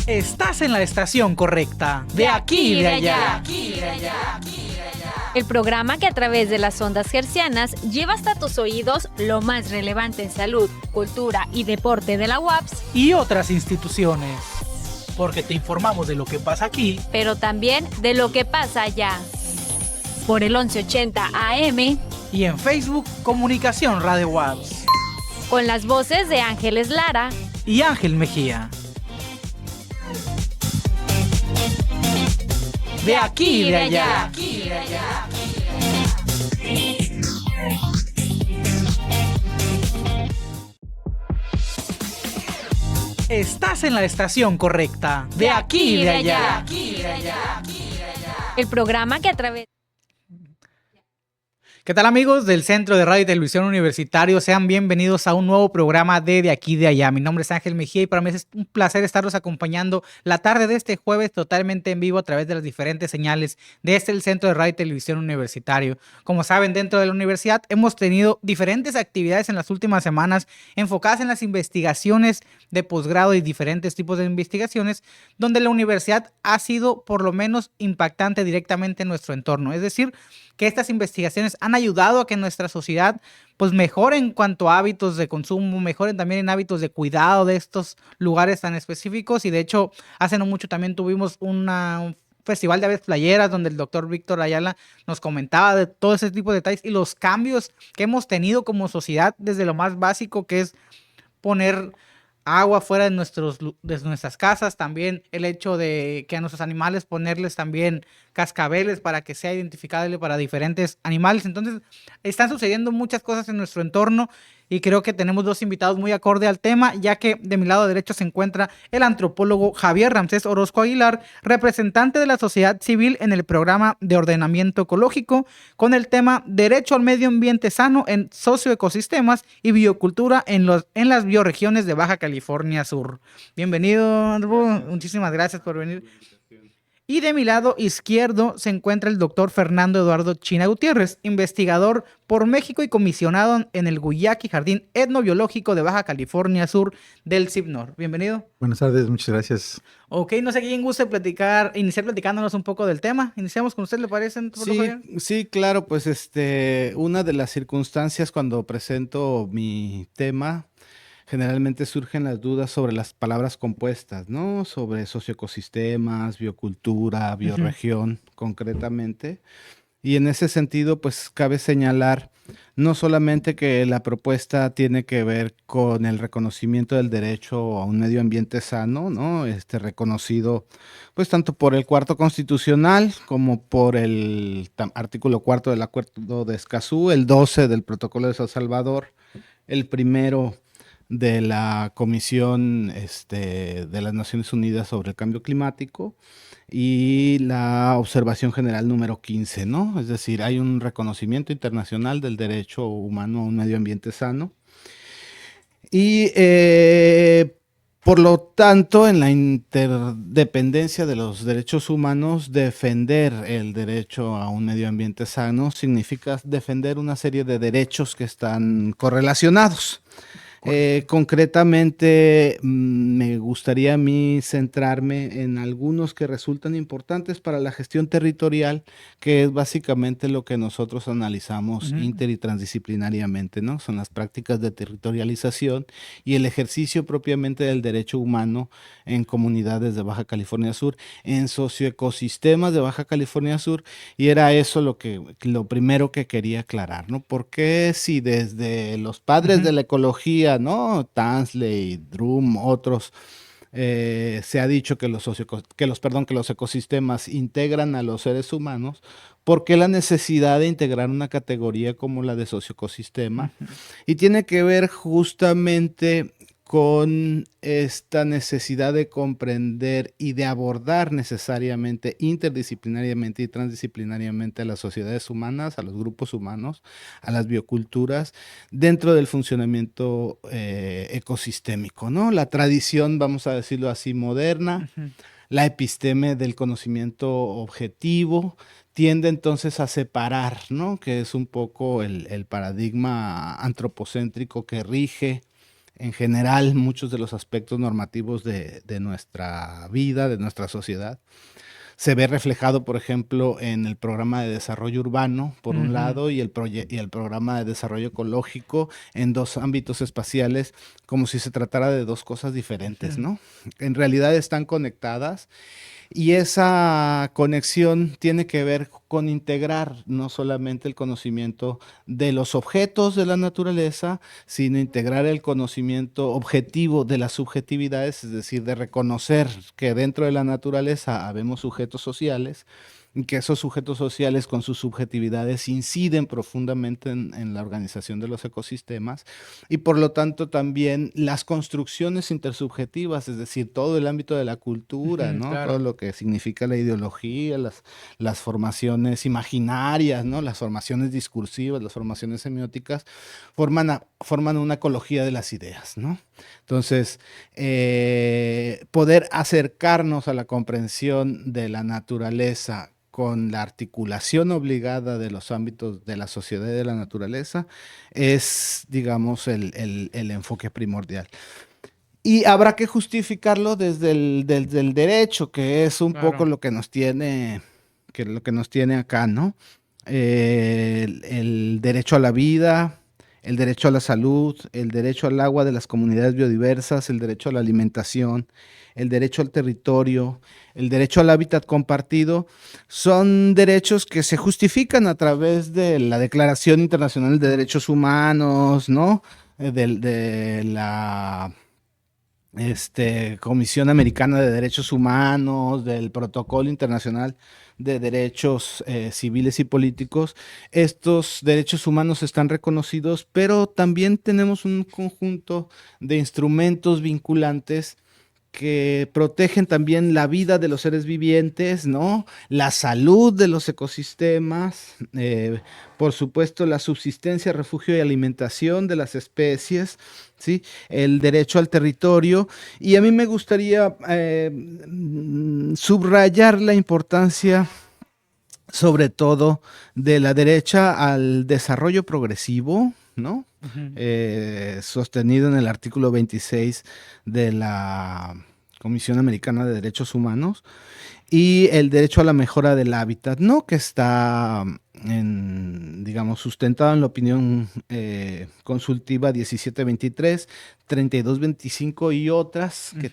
Estás en la estación correcta. De aquí y de allá. El programa que a través de las ondas hercianas lleva hasta tus oídos lo más relevante en salud, cultura y deporte de la UAPS Y otras instituciones. Porque te informamos de lo que pasa aquí. pero también de lo que pasa allá. Por el 1180 AM, Y en Facebook, Comunicación Radio WAPS. con las voces de Ángeles Lara. Y Ángel Mejía. De aquí y de allá. Estás en la estación correcta. De aquí y de allá. El programa que a través... ¿Qué tal, amigos del Centro de Radio y Televisión Universitario? Sean bienvenidos a un nuevo programa de aquí y de allá. Mi nombre es Ángel Mejía y para mí es un placer estarlos acompañando la tarde de este jueves totalmente en vivo a través de las diferentes señales de el Centro de Radio y Televisión Universitario. Como saben, dentro de la universidad hemos tenido diferentes actividades en las últimas semanas enfocadas en las investigaciones de posgrado y diferentes tipos de investigaciones donde la universidad ha sido por lo menos impactante directamente en nuestro entorno. Es decir, que estas investigaciones han ayudado a que nuestra sociedad pues mejore en cuanto a hábitos de consumo, mejoren también en hábitos de cuidado de estos lugares tan específicos. Y de hecho, hace no mucho también tuvimos un festival de aves playeras donde el doctor Víctor Ayala nos comentaba de todo ese tipo de detalles y los cambios que hemos tenido como sociedad desde lo más básico que es poner agua fuera de nuestras casas, también el hecho de que a nuestros animales ponerles también cascabeles para que sea identificable para diferentes animales. Entonces, están sucediendo muchas cosas en nuestro entorno y creo que tenemos dos invitados muy acorde al tema, ya que de mi lado derecho se encuentra el antropólogo Javier Ramsés Orozco Aguilar, representante de la sociedad civil en el programa de ordenamiento ecológico, con el tema Derecho al Medio Ambiente Sano en Socioecosistemas y Biocultura en las bioregiones de Baja California Sur. Bienvenido, Andrew. Muchísimas gracias por venir. Y de mi lado izquierdo se encuentra el doctor Fernando Eduardo China Gutiérrez, investigador por México y comisionado en el Guyaki Jardín Etnobiológico de Baja California Sur del CIBNOR. Bienvenido. Buenas tardes, muchas gracias. Ok, no sé quién guste iniciar platicándonos un poco del tema. Iniciamos con usted, ¿le parece? Sí, claro, pues una de las circunstancias cuando presento mi tema, generalmente surgen las dudas sobre las palabras compuestas, ¿no? Sobre socioecosistemas, biocultura, bioregión, concretamente. Y en ese sentido, pues cabe señalar no solamente que la propuesta tiene que ver con el reconocimiento del derecho a un medio ambiente sano, ¿no? Reconocido, pues tanto por el cuarto constitucional como por el artículo cuarto del Acuerdo de Escazú, el 12 del Protocolo de San Salvador, el primero de la Comisión de las Naciones Unidas sobre el Cambio Climático y la Observación General número 15, ¿no? Es decir, hay un reconocimiento internacional del derecho humano a un medio ambiente sano y por lo tanto, en la interdependencia de los derechos humanos, defender el derecho a un medio ambiente sano significa defender una serie de derechos que están correlacionados. Concretamente, me gustaría a mí centrarme en algunos que resultan importantes para la gestión territorial, que es básicamente lo que nosotros analizamos inter y transdisciplinariamente, ¿no? Son las prácticas de territorialización y el ejercicio propiamente del derecho humano en comunidades de Baja California Sur, en socioecosistemas de Baja California Sur, y era eso lo primero que quería aclarar, ¿no? Porque si desde los padres de la ecología, ¿no? Tansley, Drum, otros, se ha dicho que los ecosistemas integran a los seres humanos, ¿por qué la necesidad de integrar una categoría como la de socioecosistema? Y tiene que ver justamente con esta necesidad de comprender y de abordar necesariamente, interdisciplinariamente y transdisciplinariamente a las sociedades humanas, a los grupos humanos, a las bioculturas, dentro del funcionamiento ecosistémico, ¿no? La tradición, vamos a decirlo así, moderna, la episteme del conocimiento objetivo, tiende entonces a separar, ¿no? Que es un poco el paradigma antropocéntrico que rige en general muchos de los aspectos normativos de nuestra vida, de nuestra sociedad. Se ve reflejado, por ejemplo, en el programa de desarrollo urbano, por un lado, y el programa de desarrollo ecológico en dos ámbitos espaciales, como si se tratara de dos cosas diferentes, ¿no? En realidad están conectadas. Y esa conexión tiene que ver con integrar no solamente el conocimiento de los objetos de la naturaleza, sino integrar el conocimiento objetivo de las subjetividades, es decir, de reconocer que dentro de la naturaleza habemos sujetos sociales, y que esos sujetos sociales con sus subjetividades inciden profundamente en la organización de los ecosistemas, y por lo tanto también las construcciones intersubjetivas, es decir, todo el ámbito de la cultura, ¿no? Todo Claro. lo que significa la ideología, las formaciones imaginarias, ¿no? Las formaciones discursivas, las formaciones semióticas, forman una ecología de las ideas, ¿no? Entonces, poder acercarnos a la comprensión de la naturaleza con la articulación obligada de los ámbitos de la sociedad y de la naturaleza es, digamos, el enfoque primordial. Y habrá que justificarlo desde el derecho, que es un poco Claro. lo que nos tiene, acá, ¿no? El derecho a la vida, el derecho a la salud, el derecho al agua de las comunidades biodiversas, el derecho a la alimentación, el derecho al territorio, el derecho al hábitat compartido, son derechos que se justifican a través de la Declaración Internacional de Derechos Humanos, ¿no? De la Comisión Americana de Derechos Humanos, del Protocolo Internacional de Derechos Civiles y Políticos. Estos derechos humanos están reconocidos, pero también tenemos un conjunto de instrumentos vinculantes que protegen también la vida de los seres vivientes, ¿no? La salud de los ecosistemas, por supuesto, la subsistencia, refugio y alimentación de las especies, ¿sí? El derecho al territorio. Y a mí me gustaría subrayar la importancia, sobre todo, de la derecha al desarrollo progresivo, ¿no? Sostenido en el artículo 26 de la Comisión Americana de Derechos Humanos, y el derecho a la mejora del hábitat, ¿no? Que está, digamos, sustentado en la opinión consultiva 1723, 3225 y otras que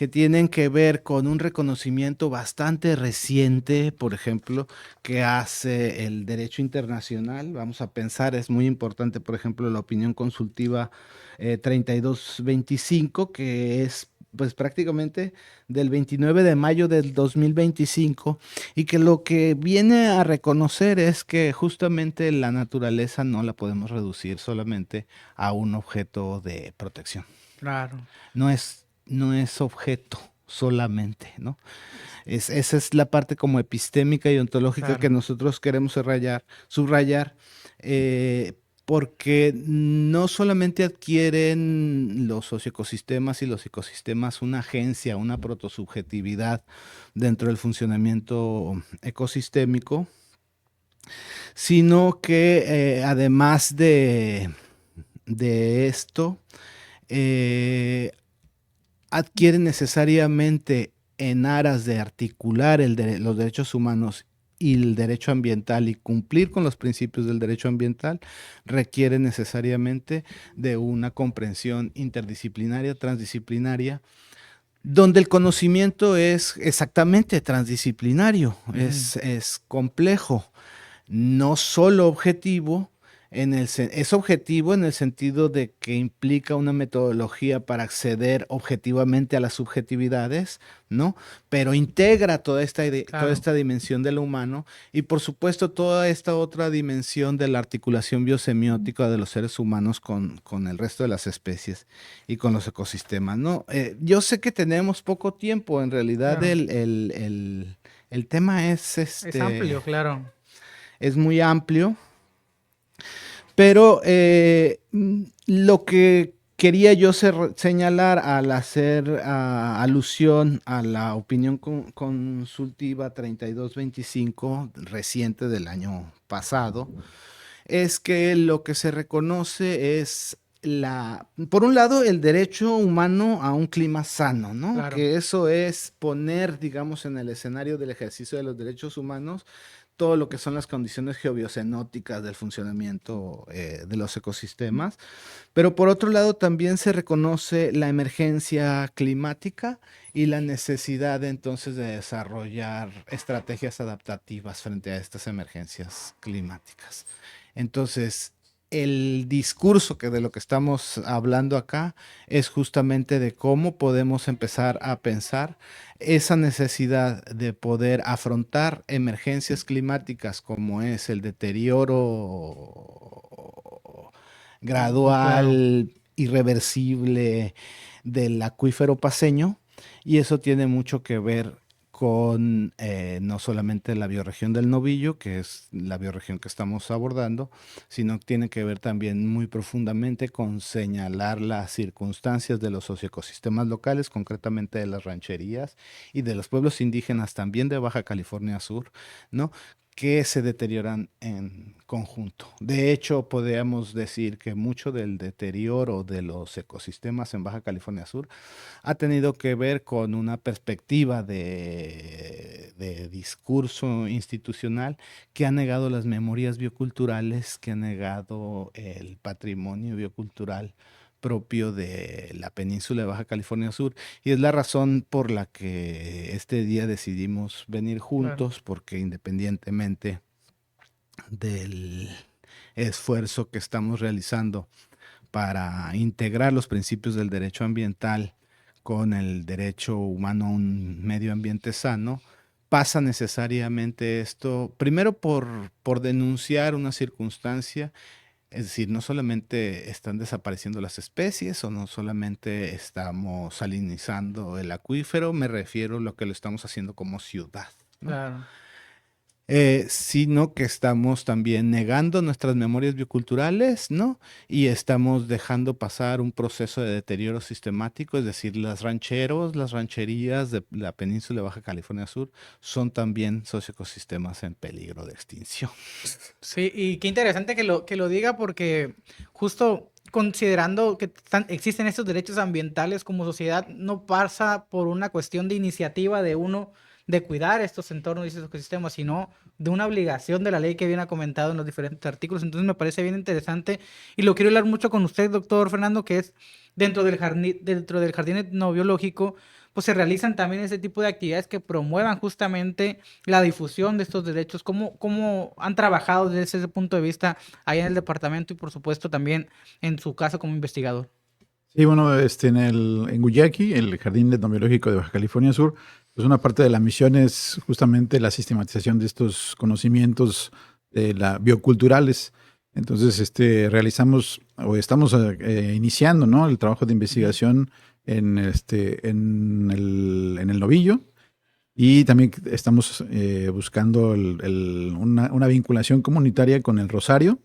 tienen que ver con un reconocimiento bastante reciente, por ejemplo, que hace el derecho internacional. Vamos a pensar, es muy importante, por ejemplo, la opinión consultiva 3225, que es pues prácticamente del 29 de mayo del 2025, y que lo que viene a reconocer es que justamente la naturaleza no la podemos reducir solamente a un objeto de protección. Claro. No es objeto solamente, ¿no? Esa es la parte como epistémica y ontológica Claro. que nosotros queremos subrayar, porque no solamente adquieren los socioecosistemas y los ecosistemas una agencia, una protosubjetividad dentro del funcionamiento ecosistémico, sino que además de esto, adquieren necesariamente, en aras de articular los derechos humanos y el derecho ambiental y cumplir con los principios del derecho ambiental, requiere necesariamente de una comprensión interdisciplinaria, transdisciplinaria, donde el conocimiento es exactamente transdisciplinario, es complejo, no solo objetivo. Es objetivo en el sentido de que implica una metodología para acceder objetivamente a las subjetividades, ¿no? Pero integra toda esta dimensión de lo humano, y por supuesto toda esta otra dimensión de la articulación biosemiótica de los seres humanos con el resto de las especies y con los ecosistemas, ¿no? Yo sé que tenemos poco tiempo, en realidad Claro. el tema es Es amplio, claro. es muy amplio. Pero lo que quería yo señalar al hacer alusión a la opinión consultiva 3225, reciente del año pasado, es que lo que se reconoce es por un lado, el derecho humano a un clima sano, ¿no? Claro. Que eso es poner, digamos, en el escenario del ejercicio de los derechos humanos todo lo que son las condiciones geobiocenotípicas del funcionamiento de los ecosistemas. Pero por otro lado, también se reconoce la emergencia climática y la necesidad entonces de desarrollar estrategias adaptativas frente a estas emergencias climáticas. Entonces, el discurso de lo que estamos hablando acá es justamente de cómo podemos empezar a pensar esa necesidad de poder afrontar emergencias climáticas como es el deterioro Claro. gradual, irreversible del acuífero paceño, y eso tiene mucho que ver con no solamente la bioregión del Novillo, que es la bioregión que estamos abordando, sino que tiene que ver también muy profundamente con señalar las circunstancias de los socioecosistemas locales, concretamente de las rancherías y de los pueblos indígenas también de Baja California Sur, ¿no? Que se deterioran en conjunto. De hecho, podríamos decir que mucho del deterioro de los ecosistemas en Baja California Sur ha tenido que ver con una perspectiva de discurso institucional que ha negado las memorias bioculturales, que ha negado el patrimonio biocultural propio de la península de Baja California Sur, y es la razón por la que este día decidimos venir Claro. juntos, porque independientemente del esfuerzo que estamos realizando para integrar los principios del derecho ambiental con el derecho humano a un medio ambiente sano, pasa necesariamente esto, primero por denunciar una circunstancia, es decir, no solamente están desapareciendo las especies o no solamente estamos salinizando el acuífero, me refiero a lo que lo estamos haciendo como ciudad, ¿no? Claro. Sino que estamos también negando nuestras memorias bioculturales, ¿no? Y estamos dejando pasar un proceso de deterioro sistemático, es decir, las rancherías de la península de Baja California Sur son también socioecosistemas en peligro de extinción. Sí, y qué interesante que lo diga porque justo considerando que existen estos derechos ambientales como sociedad, no pasa por una cuestión de iniciativa de uno de cuidar estos entornos y estos ecosistemas, sino de una obligación de la ley que viene comentado en los diferentes artículos. Entonces me parece bien interesante y lo quiero hablar mucho con usted, doctor Fernando, que es dentro del jardín etnobiológico, pues se realizan también ese tipo de actividades que promuevan justamente la difusión de estos derechos. ¿Cómo han trabajado desde ese punto de vista allá en el departamento y por supuesto también en su caso como investigador? Sí, bueno, en Guyaki, el Jardín Etnobiológico de Baja California Sur, pues una parte de la misión es justamente la sistematización de estos conocimientos bioculturales. Entonces, realizamos o estamos iniciando, ¿no?, el trabajo de investigación en el Novillo, y también estamos buscando una vinculación comunitaria con el Rosario,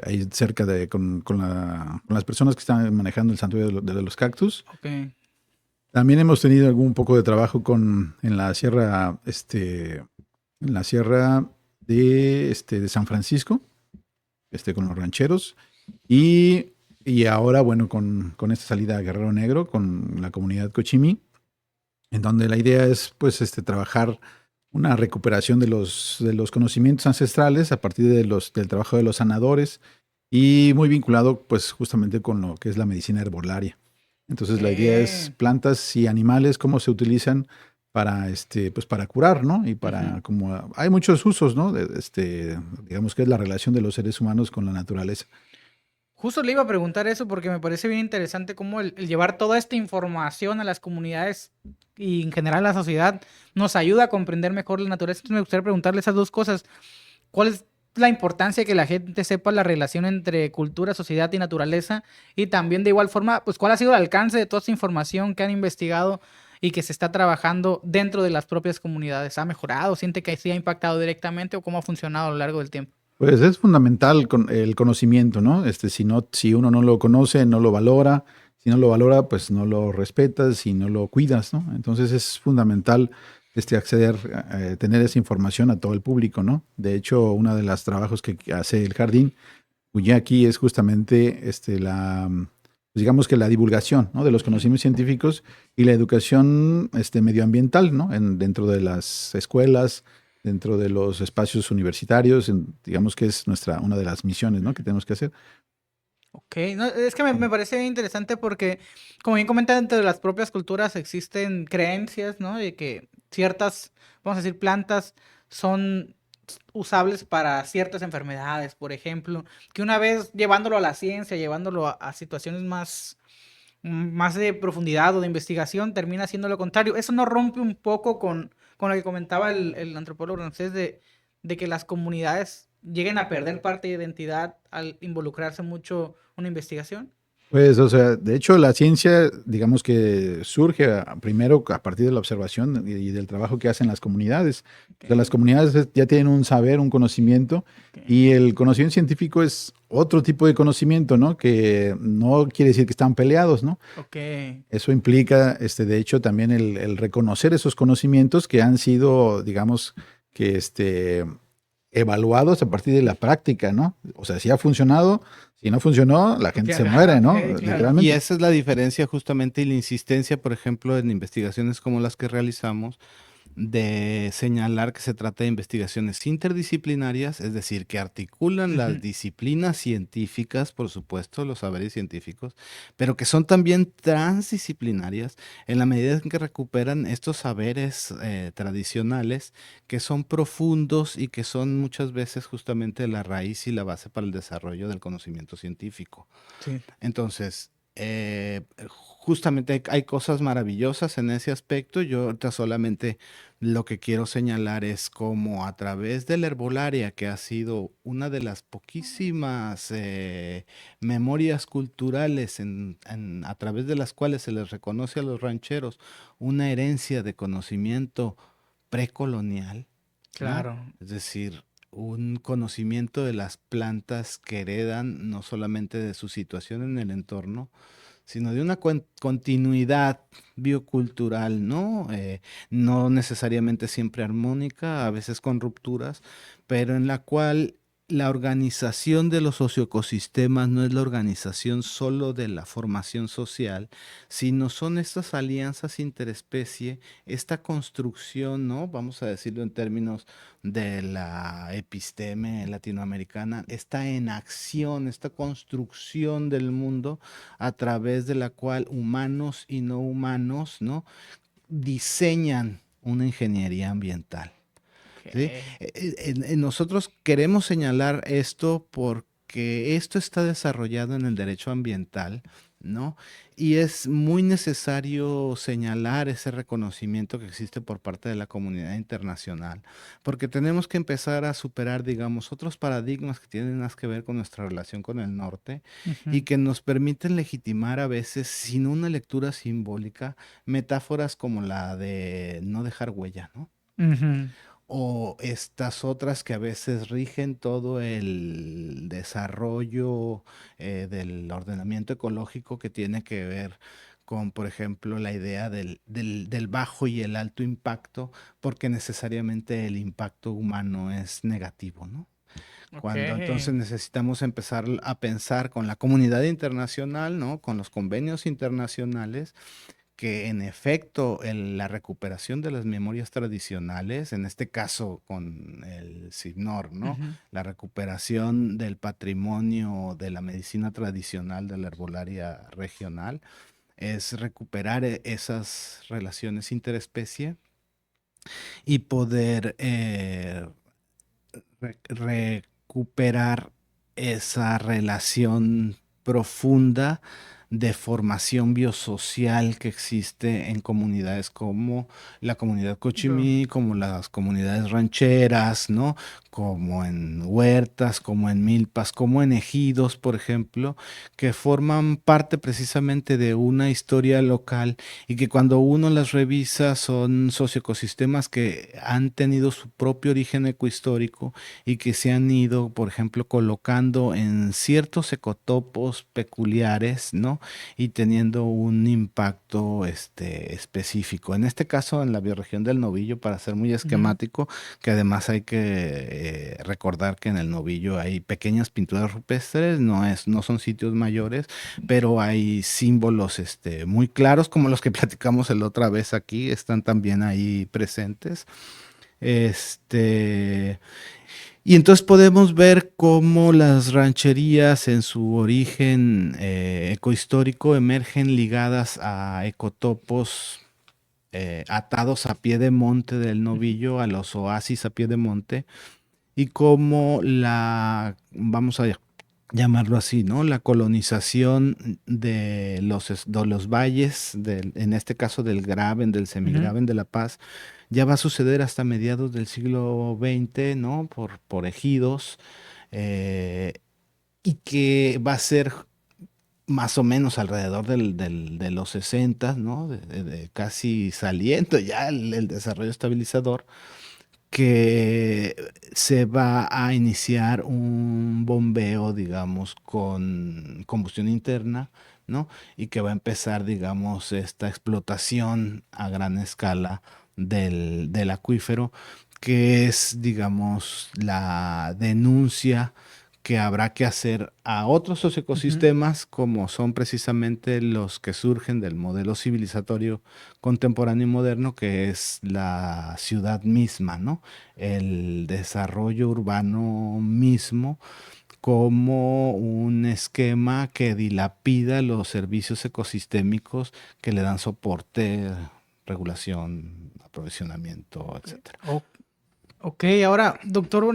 ahí cerca con las personas que están manejando el santuario de los cactus. Okay. También hemos tenido algún poco de trabajo en la sierra, de San Francisco, con los rancheros, y ahora, bueno, con esta salida a Guerrero Negro, con la comunidad Cochimí, en donde la idea es, pues, trabajar una recuperación de los conocimientos ancestrales a partir del trabajo de los sanadores, y muy vinculado, pues, justamente con lo que es la medicina herbolaria. Entonces, la idea es plantas y animales, cómo se utilizan para, pues, para curar, ¿no? Y para, como hay muchos usos, ¿no? Digamos que es la relación de los seres humanos con la naturaleza. Justo le iba a preguntar eso porque me parece bien interesante cómo el llevar toda esta información a las comunidades y en general a la sociedad nos ayuda a comprender mejor la naturaleza. Entonces me gustaría preguntarle esas dos cosas. ¿Cuál es la importancia de que la gente sepa la relación entre cultura, sociedad y naturaleza? Y también de igual forma, pues, ¿cuál ha sido el alcance de toda esta información que han investigado y que se está trabajando dentro de las propias comunidades? ¿Ha mejorado? ¿Siente que sí ha impactado directamente o cómo ha funcionado a lo largo del tiempo? Pues es fundamental el conocimiento, ¿no? Si uno no lo conoce, no lo valora. Si no lo valora, pues no lo respetas y no lo cuidas, ¿no? Entonces es fundamental acceder tener esa información a todo el público, ¿no? De hecho, uno de los trabajos que hace el jardín Aquí es justamente pues digamos que la divulgación, ¿no?, de los conocimientos científicos y la educación medioambiental, ¿no?, dentro de las escuelas, dentro de los espacios universitarios, digamos que es una de las misiones, ¿no?, que tenemos que hacer. Ok, no, es que me parece interesante porque, como bien comentan, entre las propias culturas existen creencias, ¿no? De que ciertas, vamos a decir, plantas son usables para ciertas enfermedades, por ejemplo, que una vez llevándolo a la ciencia, llevándolo a situaciones más de profundidad o de investigación, termina siendo lo contrario. Eso no rompe un poco con lo que comentaba el antropólogo francés de que las comunidades lleguen a perder parte de identidad al involucrarse mucho en una investigación. Pues, o sea, de hecho, la ciencia, digamos que surge primero a partir de la observación y del trabajo que hacen las comunidades. O sea, las comunidades ya tienen un saber, un conocimiento, y el conocimiento científico es otro tipo de conocimiento, ¿no? Que no quiere decir que están peleados, ¿no? Eso implica, de hecho, también el reconocer esos conocimientos que han sido, digamos, que evaluados a partir de la práctica, ¿no? O sea, si ha funcionado. Si no funcionó, la gente se muere, ¿no? Claro. Literalmente. Y esa es la diferencia justamente y la insistencia, por ejemplo, en investigaciones como las que realizamos, de señalar que se trata de investigaciones interdisciplinarias, es decir, que articulan las disciplinas científicas, por supuesto, los saberes científicos, pero que son también transdisciplinarias en la medida en que recuperan estos saberes tradicionales que son profundos y que son muchas veces justamente la raíz y la base para el desarrollo del conocimiento científico. Sí. Entonces, justamente hay cosas maravillosas en ese aspecto. Yo ahorita solamente lo que quiero señalar es cómo a través de la herbolaria, que ha sido una de las poquísimas memorias culturales a través de las cuales se les reconoce a los rancheros una herencia de conocimiento precolonial, ¿no? Claro. Es decir, un conocimiento de las plantas que heredan no solamente de su situación en el entorno, sino de una continuidad biocultural, ¿no? No necesariamente siempre armónica, a veces con rupturas, pero en la cual la organización de los socioecosistemas no es la organización solo de la formación social, sino son estas alianzas interespecie, esta construcción, ¿no? Vamos a decirlo en términos de la episteme latinoamericana, está en acción, esta construcción del mundo a través de la cual humanos y no humanos, ¿no?, diseñan una ingeniería ambiental. ¿Sí? Nosotros queremos señalar esto porque esto está desarrollado en el derecho ambiental, ¿no? Y es muy necesario señalar ese reconocimiento que existe por parte de la comunidad internacional, porque tenemos que empezar a superar, digamos, otros paradigmas que tienen más que ver con nuestra relación con el norte y que nos permiten legitimar a veces, sin una lectura simbólica, metáforas como la de no dejar huella, ¿no? O estas otras que a veces rigen todo el desarrollo del ordenamiento ecológico, que tiene que ver con, por ejemplo, la idea del bajo y el alto impacto, porque necesariamente el impacto humano es negativo, ¿no? Cuando entonces necesitamos empezar a pensar con la comunidad internacional, ¿no?, con los convenios internacionales, que en efecto la recuperación de las memorias tradicionales, en este caso con el CIBNOR, ¿no?, la recuperación del patrimonio de la medicina tradicional de la herbolaria regional, es recuperar esas relaciones interespecie y poder recuperar esa relación profunda de formación biosocial que existe en comunidades como la comunidad Cochimí, como las comunidades rancheras, ¿no?, como en huertas, como en milpas, como en ejidos, por ejemplo, que forman parte precisamente de una historia local y que cuando uno las revisa son socioecosistemas que han tenido su propio origen ecohistórico y que se han ido, por ejemplo, colocando en ciertos ecotopos peculiares, ¿no?, ¿no? Y teniendo un impacto específico. En este caso, en la bioregión del Novillo, para ser muy esquemático, que además hay que recordar que en el Novillo hay pequeñas pinturas rupestres, no son sitios mayores, pero hay símbolos muy claros, como los que platicamos la otra vez aquí, están también ahí presentes. Y entonces podemos ver cómo las rancherías en su origen ecohistórico emergen ligadas a ecotopos atados a pie de monte del Novillo, a los oasis a pie de monte, y cómo vamos a llamarlo así, ¿no? La colonización de los valles, en este caso del Graben, del Semigraben de La Paz, ya va a suceder hasta mediados del siglo XX, ¿no? Por ejidos, y que va a ser más o menos alrededor de los 60, ¿no? Casi saliendo ya el desarrollo estabilizador, que se va a iniciar un bombeo, digamos, con combustión interna, ¿no? Y que va a empezar, digamos, esta explotación a gran escala del acuífero, que es, digamos, la denuncia que habrá que hacer a otros ecosistemas, como son precisamente los que surgen del modelo civilizatorio contemporáneo y moderno, que es la ciudad misma, ¿no? El desarrollo urbano mismo como un esquema que dilapida los servicios ecosistémicos que le dan soporte, regulación, aprovisionamiento, etcétera. Ok, ahora, doctor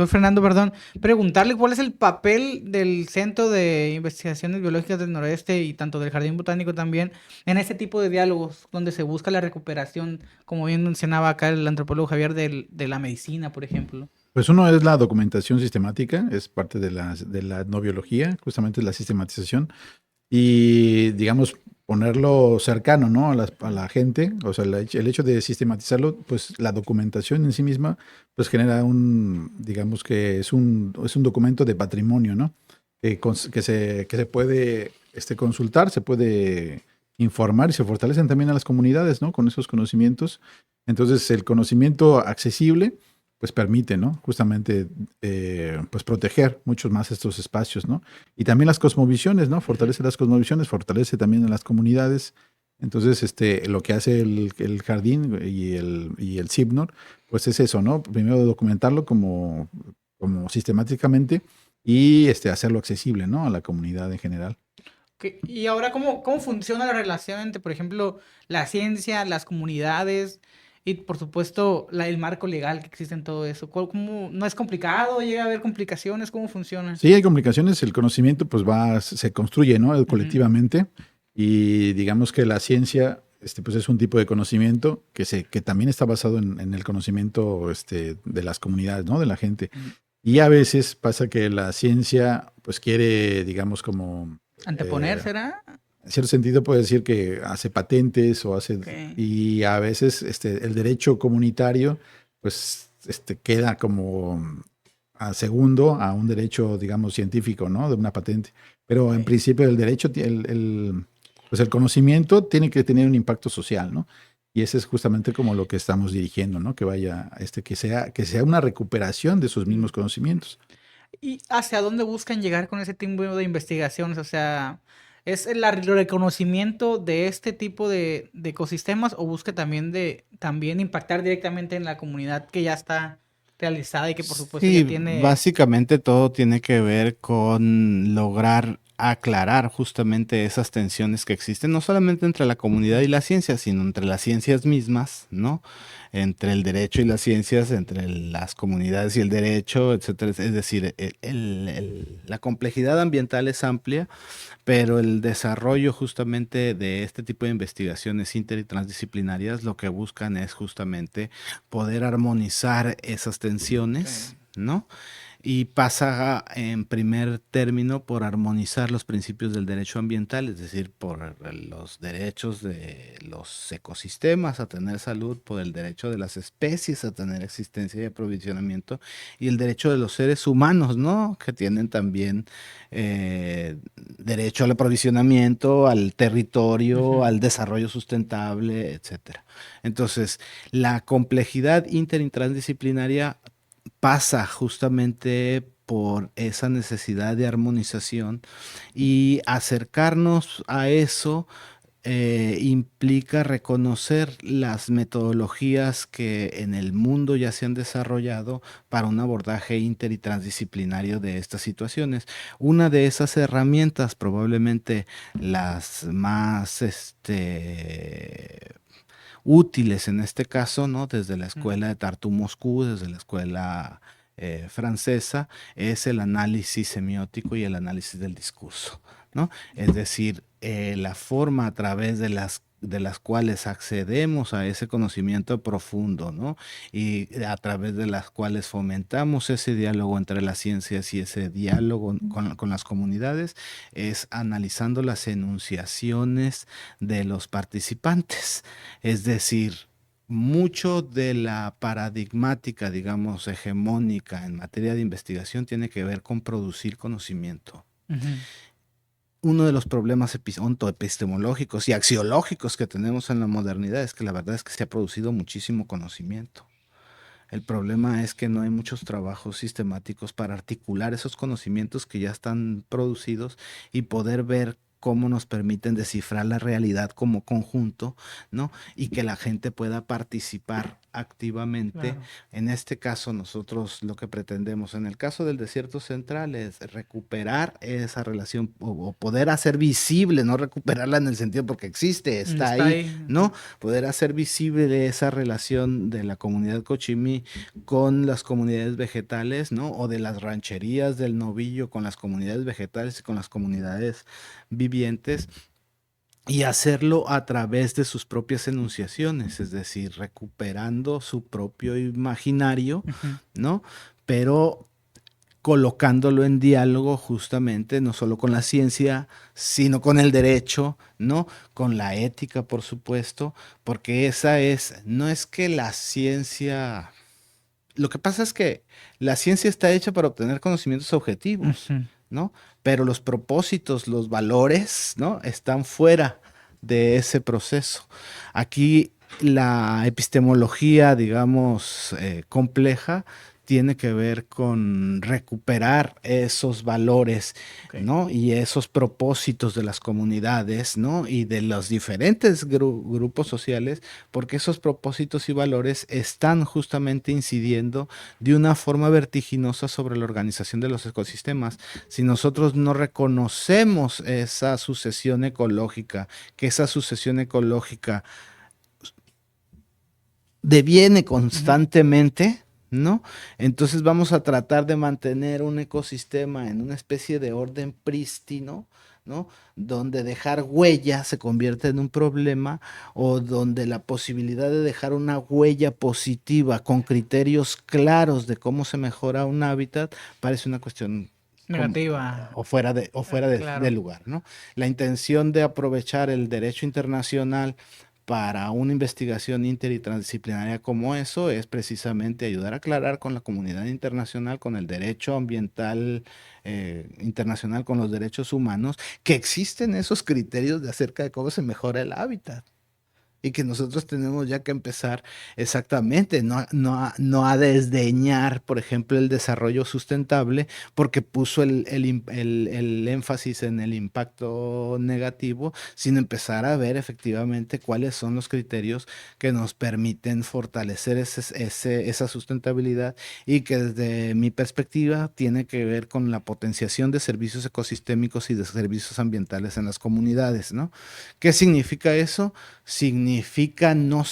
Fernando, perdón, preguntarle cuál es el papel del Centro de Investigaciones Biológicas del Noroeste y tanto del Jardín Botánico también en este tipo de diálogos donde se busca la recuperación, como bien mencionaba acá el antropólogo Javier, de la medicina, por ejemplo. Pues uno es la documentación sistemática, es parte de la etnobiología, justamente la sistematización y, digamos, ponerlo cercano, ¿no? A la gente, o sea, el hecho de sistematizarlo, pues la documentación en sí misma, pues genera digamos que es un documento de patrimonio, ¿no? Que se puede consultar, se puede informar y se fortalecen también a las comunidades, ¿no? Con esos conocimientos. Entonces, el conocimiento accesible pues permite, ¿no? Justamente, pues proteger muchos más estos espacios, ¿no? Y también las cosmovisiones, ¿no? Fortalece las cosmovisiones, fortalece también a las comunidades. Entonces, lo que hace el jardín y el CIBNOR, pues es eso, ¿no? Primero documentarlo como sistemáticamente y hacerlo accesible, ¿no? A la comunidad en general. Y ahora, ¿cómo funciona la relación entre, por ejemplo, la ciencia, las comunidades y, por supuesto, el marco legal que existe en todo eso? ¿No es complicado? ¿Llega a haber complicaciones? ¿Cómo funciona? Sí, hay complicaciones. El conocimiento, pues se construye, ¿no? Colectivamente. Y digamos que la ciencia, pues es un tipo de conocimiento que también está basado en el conocimiento, de las comunidades, ¿no? De la gente. Y a veces pasa que la ciencia, pues quiere, digamos, como ¿Anteponer, será? En cierto sentido puede decir que hace patentes o hace... Okay. Y a veces el derecho comunitario pues queda como a segundo a un derecho, digamos, científico, ¿no? De una patente. Pero en principio el derecho, pues el conocimiento tiene que tener un impacto social, ¿no? Y ese es justamente como lo que estamos dirigiendo, ¿no? Que vaya, que sea una recuperación de esos mismos conocimientos. ¿Y hacia dónde buscan llegar con ese tipo de investigaciones? O sea, ¿es el reconocimiento de este tipo de ecosistemas o busca también impactar directamente en la comunidad que ya está realizada y que por supuesto Sí, ya tiene... básicamente todo tiene que ver con lograr aclarar justamente esas tensiones que existen, no solamente entre la comunidad y la ciencia, sino entre las ciencias mismas, ¿no? Entre el derecho y las ciencias, entre las comunidades y el derecho, etcétera. Es decir, la complejidad ambiental es amplia, pero el desarrollo justamente de este tipo de investigaciones inter y transdisciplinarias lo que buscan es justamente poder armonizar esas tensiones, ¿no? y pasa en primer término por armonizar los principios del derecho ambiental, es decir, por los derechos de los ecosistemas a tener salud, por el derecho de las especies a tener existencia y aprovisionamiento, y el derecho de los seres humanos, ¿no? Que tienen también derecho al aprovisionamiento, al territorio, al desarrollo sustentable, etcétera. Entonces, la complejidad intertransdisciplinaria pasa justamente por esa necesidad de armonización, y acercarnos a eso implica reconocer las metodologías que en el mundo ya se han desarrollado para un abordaje inter y transdisciplinario de estas situaciones. Una de esas herramientas, probablemente las más útiles en este caso, ¿no? Desde la escuela de Tartu Moscú, desde la escuela francesa, es el análisis semiótico y el análisis del discurso, ¿no? Es decir, la forma a través de las cuales accedemos a ese conocimiento profundo, ¿no? Y a través de las cuales fomentamos ese diálogo entre las ciencias y ese diálogo con las comunidades, es analizando las enunciaciones de los participantes. Es decir, mucho de la paradigmática, digamos, hegemónica en materia de investigación tiene que ver con producir conocimiento. Uno de los problemas epistemológicos y axiológicos que tenemos en la modernidad es que la verdad es que se ha producido muchísimo conocimiento. El problema es que no hay muchos trabajos sistemáticos para articular esos conocimientos que ya están producidos y poder ver cómo nos permiten descifrar la realidad como conjunto, ¿no? Y que la gente pueda participar activamente. Claro. En este caso, nosotros lo que pretendemos, en el caso del desierto central, es recuperar esa relación o poder hacer visible, no recuperarla en el sentido porque existe, está ahí, ¿no? Poder hacer visible esa relación de la comunidad Cochimí con las comunidades vegetales, ¿no? O de las rancherías del Novillo con las comunidades vegetales y con las comunidades vivientes, y hacerlo a través de sus propias enunciaciones, es decir, recuperando su propio imaginario, ¿no? Pero colocándolo en diálogo justamente, no solo con la ciencia, sino con el derecho, ¿no? Con la ética, por supuesto, porque no es que la ciencia... Lo que pasa es que la ciencia está hecha para obtener conocimientos objetivos, ¿no? Pero los propósitos, los valores, ¿no? Están fuera de ese proceso. Aquí la epistemología, digamos, compleja, tiene que ver con recuperar esos valores, ¿no? Y esos propósitos de las comunidades, ¿no? Y de los diferentes grupos sociales, porque esos propósitos y valores están justamente incidiendo de una forma vertiginosa sobre la organización de los ecosistemas. Si nosotros no reconocemos esa sucesión ecológica, que esa sucesión ecológica deviene constantemente, ¿no? Entonces vamos a tratar de mantener un ecosistema en una especie de orden prístino, ¿no? Donde dejar huella se convierte en un problema, o donde la posibilidad de dejar una huella positiva con criterios claros de cómo se mejora un hábitat parece una cuestión negativa o fuera de lugar, ¿no? La intención de aprovechar el derecho internacional para una investigación inter y transdisciplinaria como eso es precisamente ayudar a aclarar con la comunidad internacional, con el derecho ambiental internacional, con los derechos humanos, que existen esos criterios de acerca de cómo se mejora el hábitat. Y que nosotros tenemos ya que empezar exactamente, no a desdeñar, por ejemplo, el desarrollo sustentable, porque puso el énfasis en el impacto negativo, sino empezar a ver efectivamente cuáles son los criterios que nos permiten fortalecer esa sustentabilidad, y que desde mi perspectiva tiene que ver con la potenciación de servicios ecosistémicos y de servicios ambientales en las comunidades, ¿no? ¿Qué significa eso? Significa no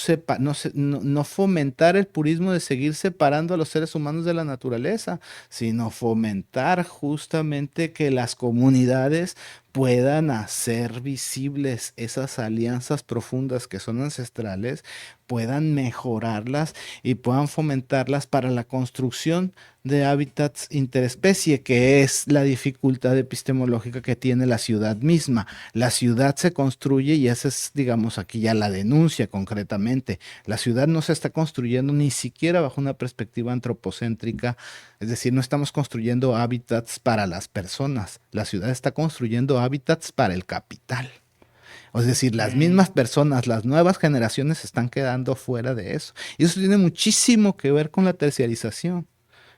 fomentar el purismo de seguir separando a los seres humanos de la naturaleza, sino fomentar justamente que las comunidades puedan hacer visibles esas alianzas profundas que son ancestrales, puedan mejorarlas y puedan fomentarlas para la construcción de hábitats interespecie, que es la dificultad epistemológica que tiene la ciudad misma. La ciudad se construye y esa es, digamos, aquí ya la denuncia concretamente. La ciudad no se está construyendo ni siquiera bajo una perspectiva antropocéntrica, es decir, no estamos construyendo hábitats para las personas, la ciudad está construyendo hábitats para el capital. Es decir, las mismas personas, las nuevas generaciones se están quedando fuera de eso. Y eso tiene muchísimo que ver con la terciarización.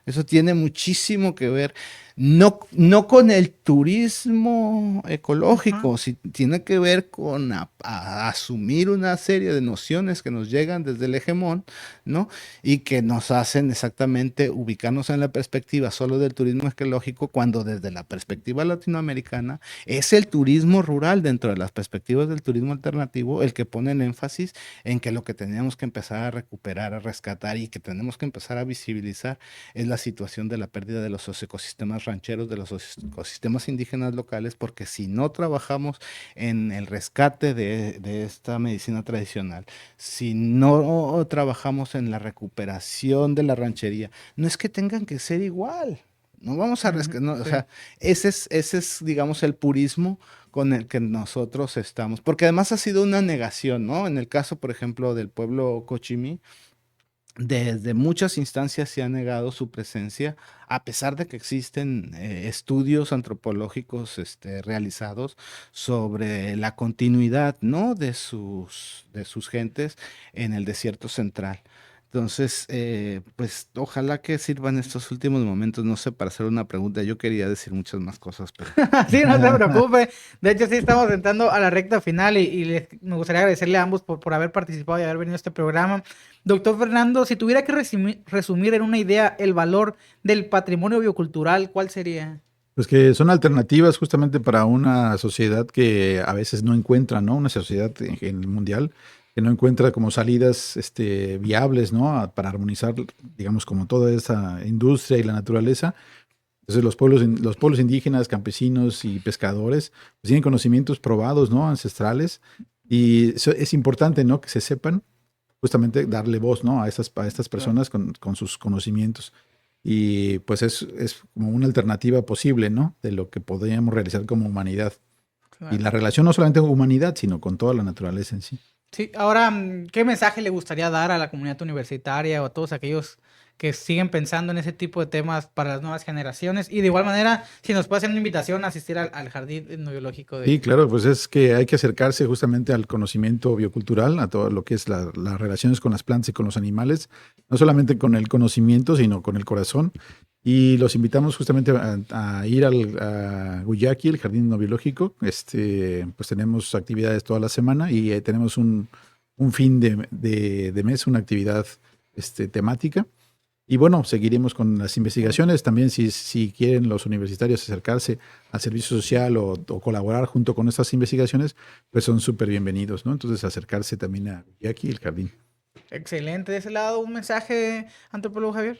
Eso tiene muchísimo que ver, no con el turismo ecológico, tiene que ver con asumir una serie de nociones que nos llegan desde el hegemón, ¿no? Y que nos hacen exactamente ubicarnos en la perspectiva solo del turismo ecológico, cuando desde la perspectiva latinoamericana es el turismo rural, dentro de las perspectivas del turismo alternativo, el que pone el énfasis en que lo que tenemos que empezar a recuperar, a rescatar y que tenemos que empezar a visibilizar es la situación de la pérdida de los ecosistemas rancheros, de los ecosistemas indígenas locales, porque si no trabajamos en el rescate de esta medicina tradicional, si no trabajamos en la recuperación de la ranchería, no es que tengan que ser igual, no vamos a rescatar, no, o sea, ese es, digamos, el purismo con el que nosotros estamos, porque además ha sido una negación, ¿no? En el caso, por ejemplo, del pueblo Cochimí, desde muchas instancias se ha negado su presencia, a pesar de que existen estudios antropológicos realizados sobre la continuidad, ¿no?, de sus gentes en el desierto central. Entonces, pues ojalá que sirvan estos últimos momentos, no sé, para hacer una pregunta. Yo quería decir muchas más cosas, pero... Sí, no se preocupe. De hecho, sí estamos entrando a la recta final y me gustaría agradecerle a ambos por haber participado y haber venido a este programa. Doctor Fernando, si tuviera que resumir en una idea el valor del patrimonio biocultural, ¿cuál sería? Pues que son alternativas justamente para una sociedad que a veces no encuentra, ¿no? Una sociedad en el mundial que no encuentra como salidas viables, ¿no? Para armonizar, digamos, como toda esa industria y la naturaleza. Entonces los pueblos indígenas, campesinos y pescadores pues tienen conocimientos probados, ¿no? Ancestrales. Y eso es importante, ¿no? Que se sepan, justamente darle voz, ¿no? A estas personas con sus conocimientos. Y pues es como una alternativa posible, ¿no? De lo que podríamos realizar como humanidad. Claro. Y la relación no solamente con humanidad, sino con toda la naturaleza en sí. Sí, ahora, ¿qué mensaje le gustaría dar a la comunidad universitaria o a todos aquellos que siguen pensando en ese tipo de temas para las nuevas generaciones? Y de igual manera, si nos puede hacer una invitación a asistir al jardín etnobiológico. Sí, claro, pues es que hay que acercarse justamente al conocimiento biocultural, a todo lo que es las relaciones con las plantas y con los animales, no solamente con el conocimiento, sino con el corazón. Y los invitamos justamente a ir a Guyaqui, el jardín etnobiológico. Pues tenemos actividades toda la semana y tenemos un fin de mes, una actividad temática. Y bueno, seguiremos con las investigaciones. También si quieren los universitarios acercarse al servicio social o colaborar junto con estas investigaciones, pues son súper bienvenidos, ¿no? Entonces acercarse también a Guyaqui, el jardín. Excelente. De ese lado, un mensaje, antropólogo Javier.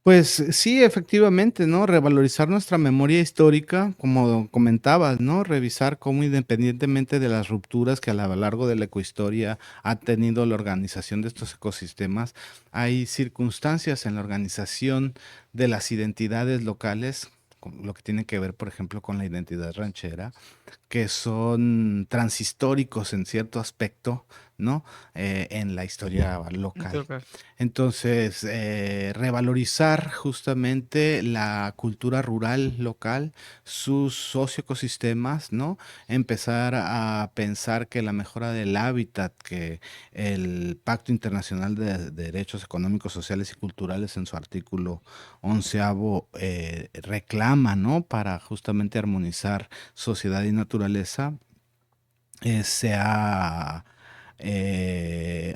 Pues sí, efectivamente, ¿no? Revalorizar nuestra memoria histórica, como comentabas, ¿no? Revisar cómo, independientemente de las rupturas que a lo largo de la ecohistoria ha tenido la organización de estos ecosistemas, hay circunstancias en la organización de las identidades locales, lo que tiene que ver, por ejemplo, con la identidad ranchera, que son transhistóricos en cierto aspecto, ¿no? En la historia local. Entonces, revalorizar justamente la cultura rural local, sus socioecosistemas, ¿no? Empezar a pensar que la mejora del hábitat que el Pacto Internacional de Derechos Económicos, Sociales y Culturales en su artículo 11º reclama, ¿no? Para justamente armonizar sociedad y naturaleza, se ha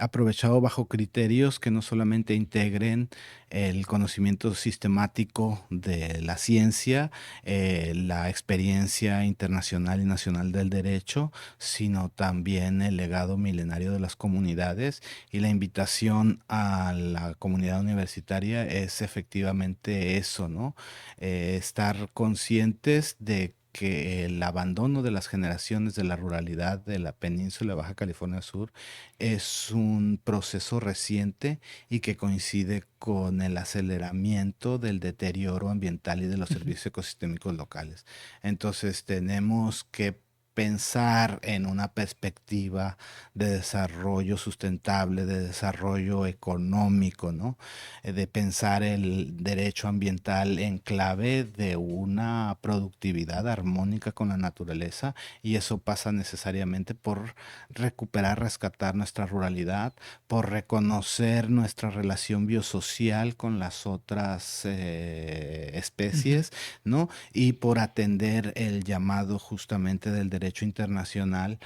aprovechado bajo criterios que no solamente integren el conocimiento sistemático de la ciencia, la experiencia internacional y nacional del derecho, sino también el legado milenario de las comunidades. Y la invitación a la comunidad universitaria es efectivamente eso, ¿no? Estar conscientes de que el abandono de las generaciones de la ruralidad de la península de Baja California Sur es un proceso reciente y que coincide con el aceleramiento del deterioro ambiental y de los servicios ecosistémicos locales. Entonces tenemos que pensar en una perspectiva de desarrollo sustentable, de desarrollo económico, ¿no? De pensar el derecho ambiental en clave de una productividad armónica con la naturaleza, y eso pasa necesariamente por recuperar, rescatar nuestra ruralidad, por reconocer nuestra relación biosocial con las otras especies, ¿no? Y por atender el llamado justamente del derecho internacional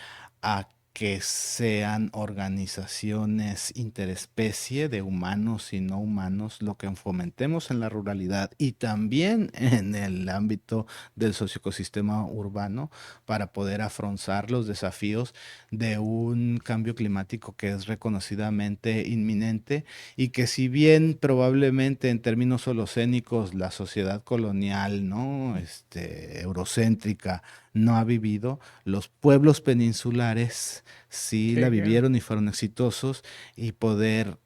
a que sean organizaciones interespecie de humanos y no humanos lo que fomentemos en la ruralidad y también en el ámbito del socioecosistema urbano para poder afrontar los desafíos de un cambio climático que es reconocidamente inminente y que, si bien probablemente en términos holocénicos la sociedad colonial, ¿no? Eurocéntrica no ha vivido, los pueblos peninsulares sí la vivieron y fueron exitosos, y poder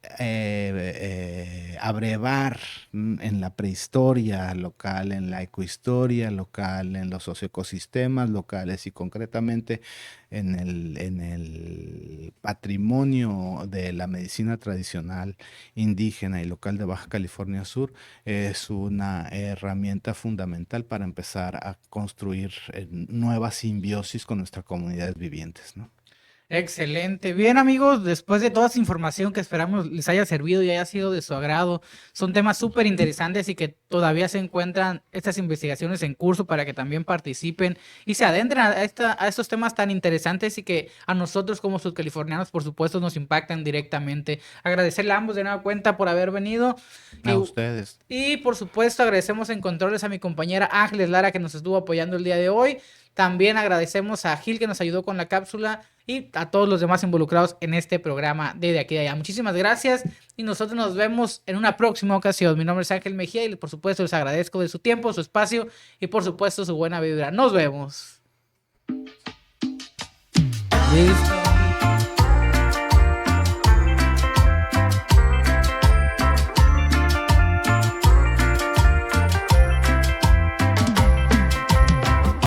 abrevar en la prehistoria local, en la ecohistoria local, en los socioecosistemas locales y concretamente en el patrimonio de la medicina tradicional indígena y local de Baja California Sur, es una herramienta fundamental para empezar a construir nueva simbiosis con nuestras comunidades vivientes, ¿no? Excelente. Bien, amigos, después de toda esa información que esperamos les haya servido y haya sido de su agrado, son temas súper interesantes y que todavía se encuentran estas investigaciones en curso para que también participen y se adentren a estos temas tan interesantes y que a nosotros como sudcalifornianos, por supuesto, nos impactan directamente. Agradecerle a ambos de nueva cuenta por haber venido. A ustedes. Y, por supuesto, agradecemos en controles a mi compañera Ángeles Lara, que nos estuvo apoyando el día de hoy. También agradecemos a Gil, que nos ayudó con la cápsula, y a todos los demás involucrados en este programa de aquí de allá. Muchísimas gracias y nosotros nos vemos en una próxima ocasión. Mi nombre es Ángel Mejía y por supuesto les agradezco de su tiempo, su espacio y por supuesto su buena vibra. Nos vemos. Listo.